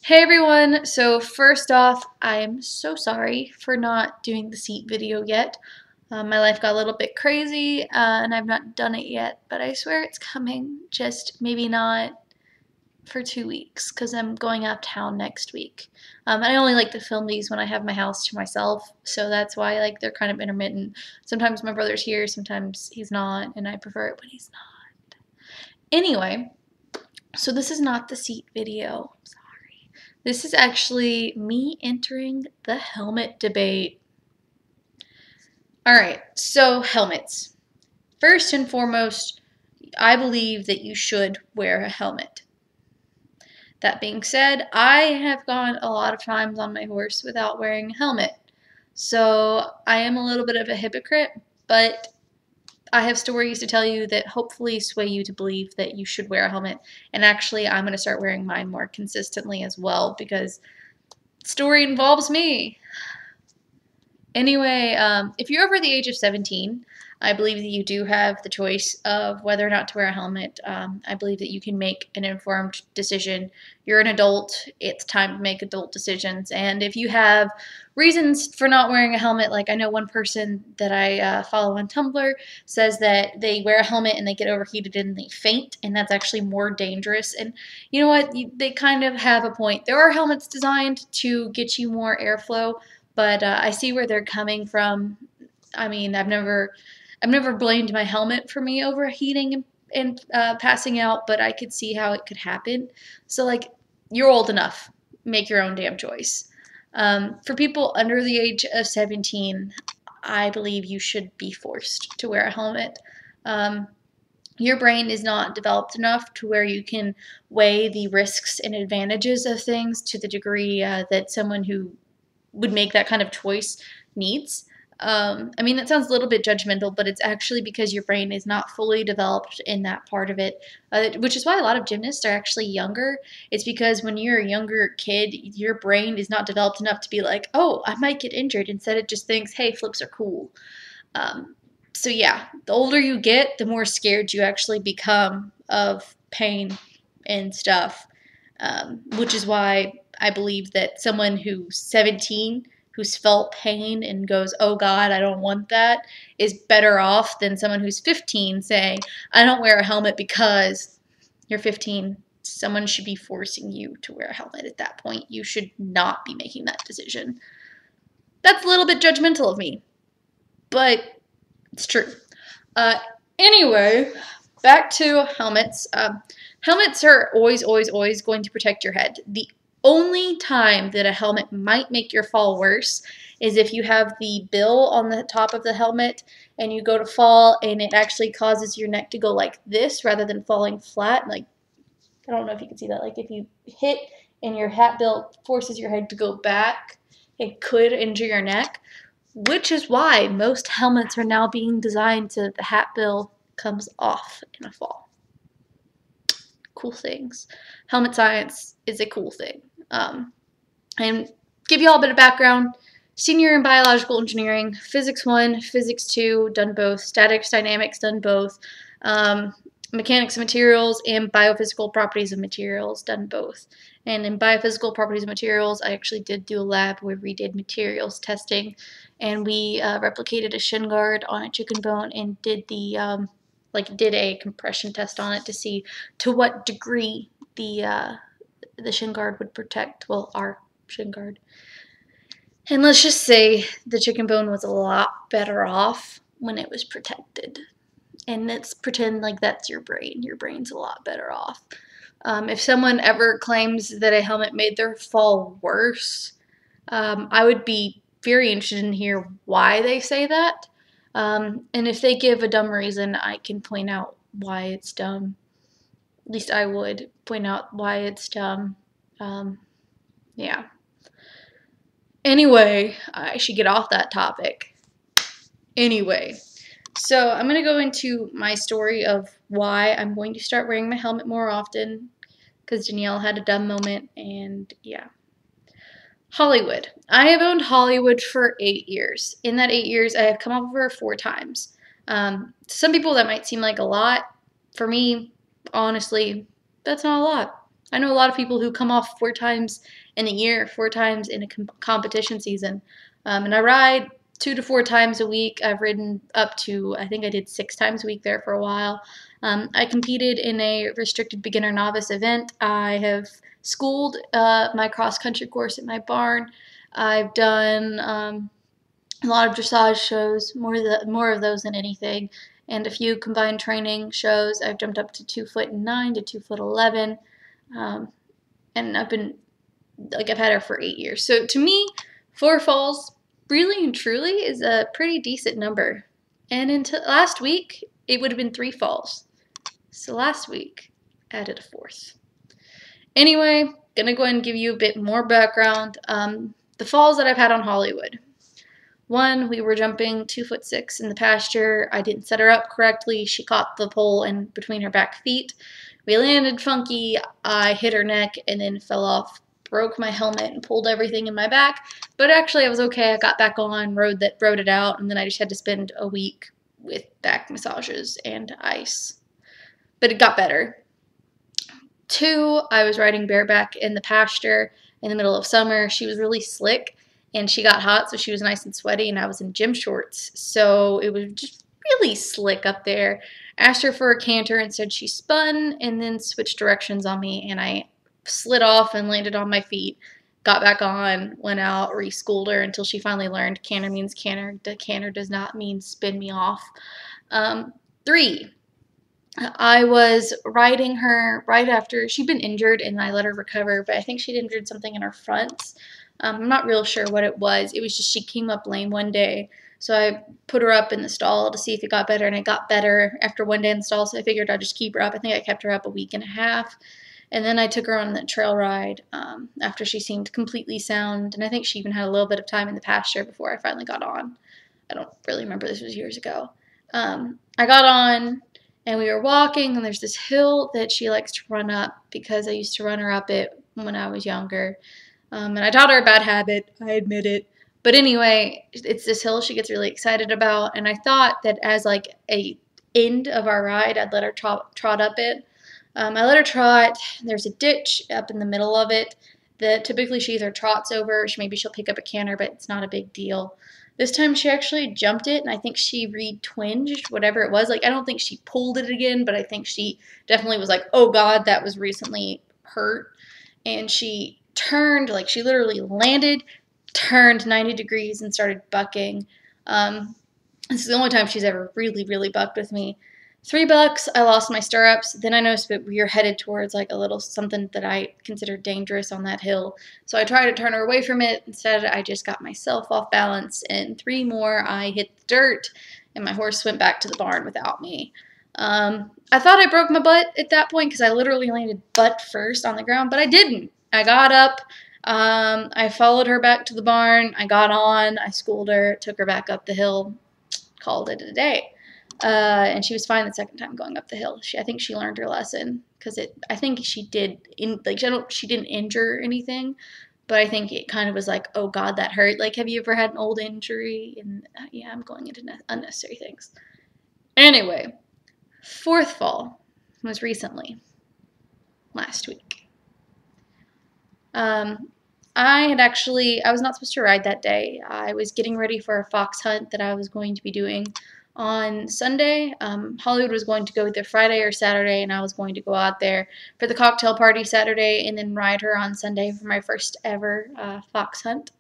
Hey everyone! So first off, I'm so sorry for not doing the seat video yet. My life got a little bit crazy and I've not done it yet, but I swear it's coming. Just maybe not for 2 weeks because I'm going out of town next week. And I only like to film these when I have my house to myself, so that's why like they're kind of intermittent. Sometimes my brother's here, sometimes he's not, and I prefer it when he's not. Anyway, so this is not the seat video. This is actually me entering the helmet debate. Alright, so helmets. First and foremost, I believe that you should wear a helmet. That being said, I have gone a lot of times on my horse without wearing a helmet. So I am a little bit of a hypocrite, but I have stories to tell you that hopefully sway you to believe that you should wear a helmet. And actually, I'm going to start wearing mine more consistently as well because story involves me. Anyway, if you're over the age of 17, I believe that you do have the choice of whether or not to wear a helmet. I believe that you can make an informed decision. You're an adult. It's time to make adult decisions. And if you have reasons for not wearing a helmet, like I know one person that I follow on Tumblr says that they wear a helmet and they get overheated and they faint, and that's actually more dangerous. And you know what? They kind of have a point. There are helmets designed to get you more airflow, but I see where they're coming from. I mean, I've never blamed my helmet for me overheating and passing out, but I could see how it could happen. So, like, you're old enough. Make your own damn choice. For people under the age of 17, I believe you should be forced to wear a helmet. Your brain is not developed enough to where you can weigh the risks and advantages of things to the degree that someone who would make that kind of choice needs. I mean, that sounds a little bit judgmental, but it's actually because your brain is not fully developed in that part of it, which is why a lot of gymnasts are actually younger. It's because when you're a younger kid, your brain is not developed enough to be like, oh, I might get injured. Instead, it just thinks, hey, flips are cool. So yeah, the older you get, the more scared you actually become of pain and stuff, which is why I believe that someone who's 17, who's felt pain and goes, oh God, I don't want that, is better off than someone who's 15 saying, I don't wear a helmet because you're 15. Someone should be forcing you to wear a helmet at that point. You should not be making that decision. That's a little bit judgmental of me, but it's true. Anyway, back to helmets. Helmets are always going to protect your head. The only time that a helmet might make your fall worse is if you have the bill on the top of the helmet and you go to fall and it actually causes your neck to go like this rather than falling flat. Like, I don't know if you can see that. Like, if you hit and your hat bill forces your head to go back, it could injure your neck, which is why most helmets are now being designed so that the hat bill comes off in a fall. Cool things. Helmet science is a cool thing. And give you all a bit of background. Senior in biological engineering, physics 1, physics 2, done both, statics, dynamics, done both, mechanics of materials, and biophysical properties of materials, done both. And in biophysical properties of materials, I actually did do a lab where we did materials testing, and we replicated a shin guard on a chicken bone and did the did a compression test on it to see to what degree the shin guard would protect, well, our shin guard. And let's just say the chicken bone was a lot better off when it was protected. And let's pretend like that's your brain. Your brain's a lot better off. If someone ever claims that a helmet made their fall worse, I would be very interested in hear why they say that. And if they give a dumb reason, I can point out why it's dumb. At least I would point out why it's dumb. Yeah. Anyway, I should get off that topic. Anyway, so I'm going to go into my story of why I'm going to start wearing my helmet more often, because Danielle had a dumb moment, and yeah. Hollywood. I have owned Hollywood for 8 years. In that 8 years, I have come over 4 times. To some people, that might seem like a lot. For me, honestly, that's not a lot. I know a lot of people who come off 4 times in a year, 4 times in a competition season. And I ride 2 to 4 times a week. I've ridden up to, I think I did 6 times a week there for a while. I competed in a restricted beginner novice event. I have schooled my cross country course at my barn. I've done a lot of dressage shows, more of those than anything, and a few combined training shows. I've jumped up to 2'9" to 2'11", and I've had her for 8 years. So to me, 4 falls really and truly is a pretty decent number. And until last week, it would have been 3 falls. So last week, added a 4th. Anyway, gonna go ahead and give you a bit more background. The falls that I've had on Hollywood. One, we were jumping 2'6" in the pasture. I didn't set her up correctly. She caught the pole in between her back feet. We landed funky. I hit her neck and then fell off, broke my helmet and pulled everything in my back. But actually, I was okay. I got back on, rode it out, and then I just had to spend a week with back massages and ice. But it got better. 2, I was riding bareback in the pasture in the middle of summer. She was really slick and she got hot, so she was nice and sweaty, and I was in gym shorts, so it was just really slick up there. Asked her for a canter and said she spun and then switched directions on me, and I slid off and landed on my feet, got back on, went out, re-schooled her until she finally learned canter means canter. The canter does not mean spin me off. 3, I was riding her right after she'd been injured, and I let her recover, but I think she'd injured something in her fronts. I'm not real sure what it was. It was just she came up lame one day, so I put her up in the stall to see if it got better, and it got better after one day in the stall, so I figured I'd just keep her up. I think I kept her up a week and a half, and then I took her on the trail ride after she seemed completely sound, and I think she even had a little bit of time in the pasture before I finally got on. I don't really remember. This was years ago. I got on, and we were walking, and there's this hill that she likes to run up because I used to run her up it when I was younger. And I taught her a bad habit, I admit it. But anyway, it's this hill she gets really excited about, and I thought that as like a end of our ride, I'd let her trot up it. I let her trot. There's a ditch up in the middle of it that typically she either trots over, or maybe she'll pick up a canter, but it's not a big deal. This time she actually jumped it, and I think she re-twinged, whatever it was. Like, I don't think she pulled it again, but I think she definitely was like, oh God, that was recently hurt. And she turned, like she literally landed, turned 90 degrees and started bucking. This is the only time she's ever really, really bucked with me. $3, I lost my stirrups. Then I noticed that we were headed towards like a little something that I considered dangerous on that hill. So I tried to turn her away from it. Instead, I just got myself off balance. And 3 more, I hit the dirt, and my horse went back to the barn without me. I thought I broke my butt at that point because I literally landed butt first on the ground, but I didn't. I got up. I followed her back to the barn. I got on. I schooled her, took her back up the hill, called it a day. And she was fine the second time going up the hill. I think she learned her lesson because I think she did. She didn't injure anything, but I think it kind of was like, oh God, that hurt. Like, have you ever had an old injury? And yeah, I'm going into unnecessary things. Anyway, 4th fall was recently, last week. I was not supposed to ride that day. I was getting ready for a fox hunt that I was going to be doing on Sunday. Hollywood was going to go either Friday or Saturday, and I was going to go out there for the cocktail party Saturday and then ride her on Sunday for my first ever fox hunt.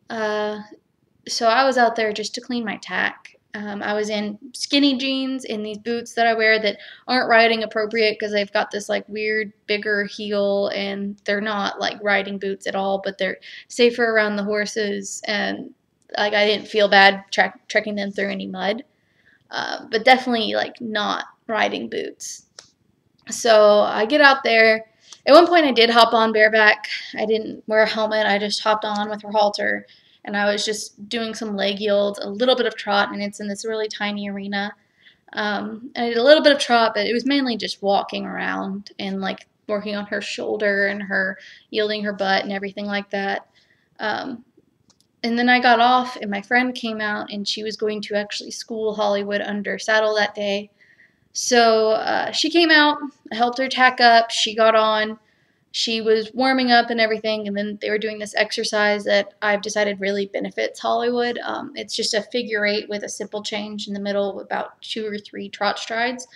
So I was out there just to clean my tack. I was in skinny jeans and these boots that I wear that aren't riding appropriate because they've got this like weird bigger heel, and they're not like riding boots at all, but they're safer around the horses, and like I didn't feel bad trekking them through any mud, but definitely like not riding boots. So I get out there. At one point I did hop on bareback. I didn't wear a helmet. I just hopped on with her halter, and I was just doing some leg yields, a little bit of trot, and it's in this really tiny arena. I did a little bit of trot, but it was mainly just walking around and like working on her shoulder and her yielding her butt and everything like that. And then I got off, and my friend came out, and she was going to actually school Hollywood under saddle that day. So she came out, I helped her tack up, she got on, she was warming up and everything, and then they were doing this exercise that I've decided really benefits Hollywood. It's just a figure eight with a simple change in the middle, about 2 or 3 trot strides,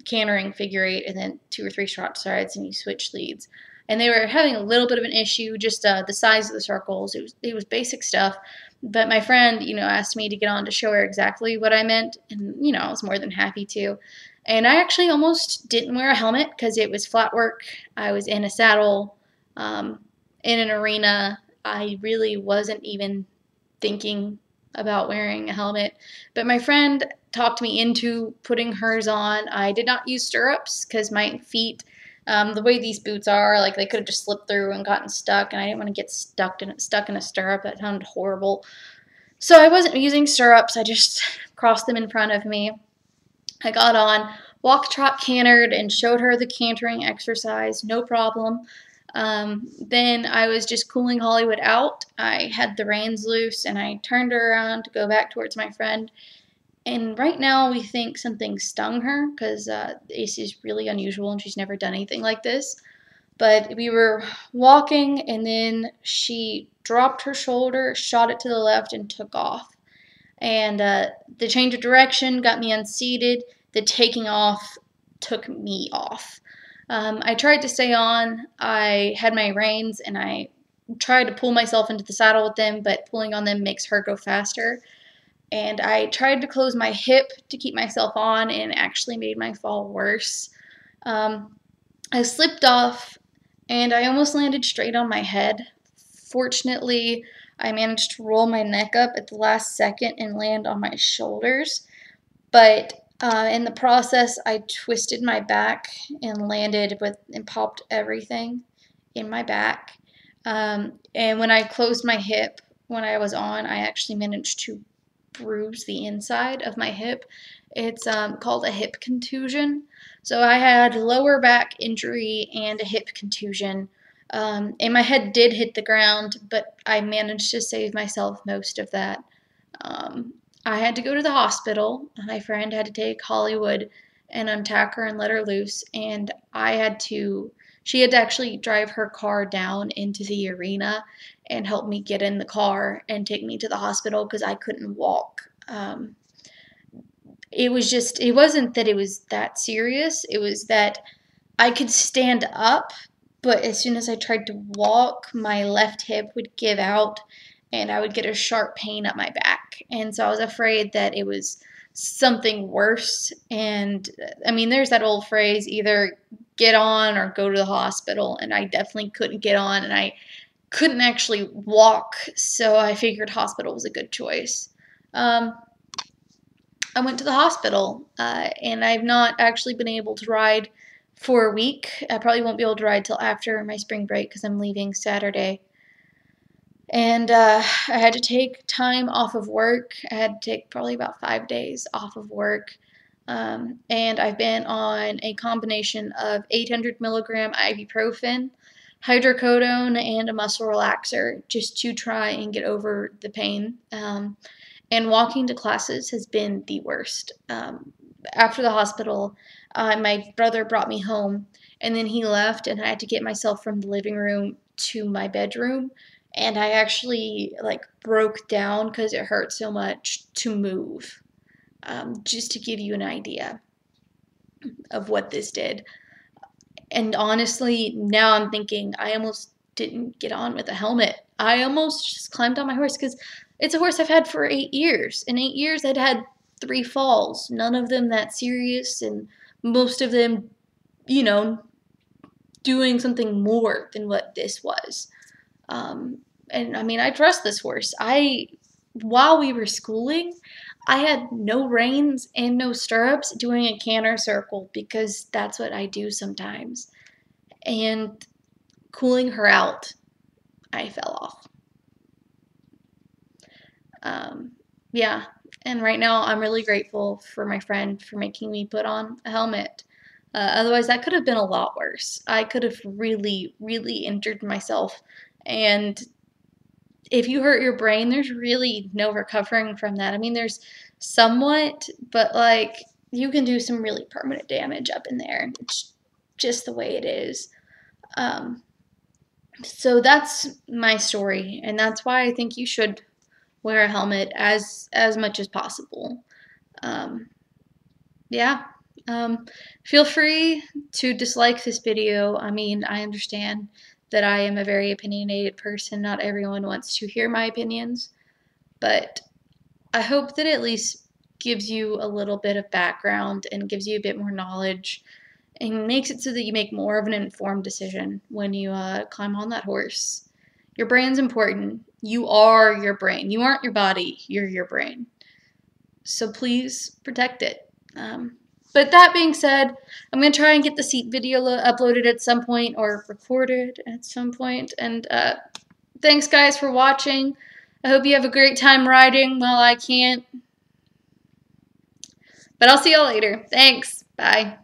cantering figure eight, and then 2 or 3 trot strides, and you switch leads. And they were having a little bit of an issue, just the size of the circles. It was basic stuff, but my friend, asked me to get on to show her exactly what I meant, and I was more than happy to. And I actually almost didn't wear a helmet because it was flat work. I was in a saddle, um, in an arena. I really wasn't even thinking about wearing a helmet. But my friend talked me into putting hers on. I did not use stirrups because my feet, the way these boots are, like they could have just slipped through and gotten stuck, and I didn't want to get stuck in a stirrup. That sounded horrible. So I wasn't using stirrups. I just crossed them in front of me. I got on, walk, trot, cantered, and showed her the cantering exercise, no problem. Then I was just cooling Hollywood out. I had the reins loose, and I turned her around to go back towards my friend. And right now we think something stung her because this is really unusual, and she's never done anything like this. But we were walking, and then she dropped her shoulder, shot it to the left, and took off. And the change of direction got me unseated. The taking off took me off. I tried to stay on. I had my reins and I tried to pull myself into the saddle with them, but pulling on them makes her go faster. And I tried to close my hip to keep myself on, and it actually made my fall worse. I slipped off and I almost landed straight on my head. Fortunately, I managed to roll my neck up at the last second and land on my shoulders. But in the process, I twisted my back and landed and popped everything in my back. And when I closed my hip, when I was on, I actually managed to bruise the inside of my hip. It's called a hip contusion. So I had lower back injury and a hip contusion. And my head did hit the ground, but I managed to save myself most of that. Um, I had to go to the hospital. My friend had to take Hollywood and untack her and let her loose, and she had to actually drive her car down into the arena and help me get in the car and take me to the hospital because I couldn't walk. It wasn't that it was that serious. It was that I could stand up, but as soon as I tried to walk, my left hip would give out and I would get a sharp pain up my back. And so I was afraid that it was something worse. And I mean, there's that old phrase, either get on or go to the hospital. And I definitely couldn't get on, and I couldn't actually walk. So I figured hospital was a good choice. I went to the hospital, and I've not actually been able to ride for a week. I probably won't be able to ride till after my spring break because I'm leaving Saturday. And I had to take time off of work. I had to take probably about 5 days off of work. And I've been on a combination of 800 milligram ibuprofen, hydrocodone, and a muscle relaxer just to try and get over the pain. And walking to classes has been the worst. After the hospital, my brother brought me home, and then he left, and I had to get myself from the living room to my bedroom. And I actually broke down because it hurt so much to move. Just to give you an idea of what this did. And honestly, now I'm thinking I almost didn't get on with a helmet. I almost just climbed on my horse because it's a horse I've had for 8 years. In 8 years, I'd had 3 falls, none of them that serious, and most of them, doing something more than what this was. And I mean, I trust this horse. While we were schooling, I had no reins and no stirrups doing a canter circle because that's what I do sometimes. And cooling her out, I fell off. Yeah, and right now I'm really grateful for my friend for making me put on a helmet. Otherwise, that could have been a lot worse. I could have really, really injured myself. And if you hurt your brain, there's really no recovering from that. I mean, there's somewhat, but you can do some really permanent damage up in there. It's just the way it is. So that's my story, and that's why I think you should wear a helmet as much as possible. Um, yeah. Feel free to dislike this video. I mean, I understand that I am a very opinionated person. Not everyone wants to hear my opinions, but I hope that at least gives you a little bit of background and gives you a bit more knowledge and makes it so that you make more of an informed decision when you climb on that horse. Your brain's important. You are your brain. You aren't your body. You're your brain. So please protect it. But that being said, I'm going to try and get the seat video uploaded at some point or recorded at some point. And thanks, guys, for watching. I hope you have a great time riding. Well, I can't. But I'll see y'all later. Thanks. Bye.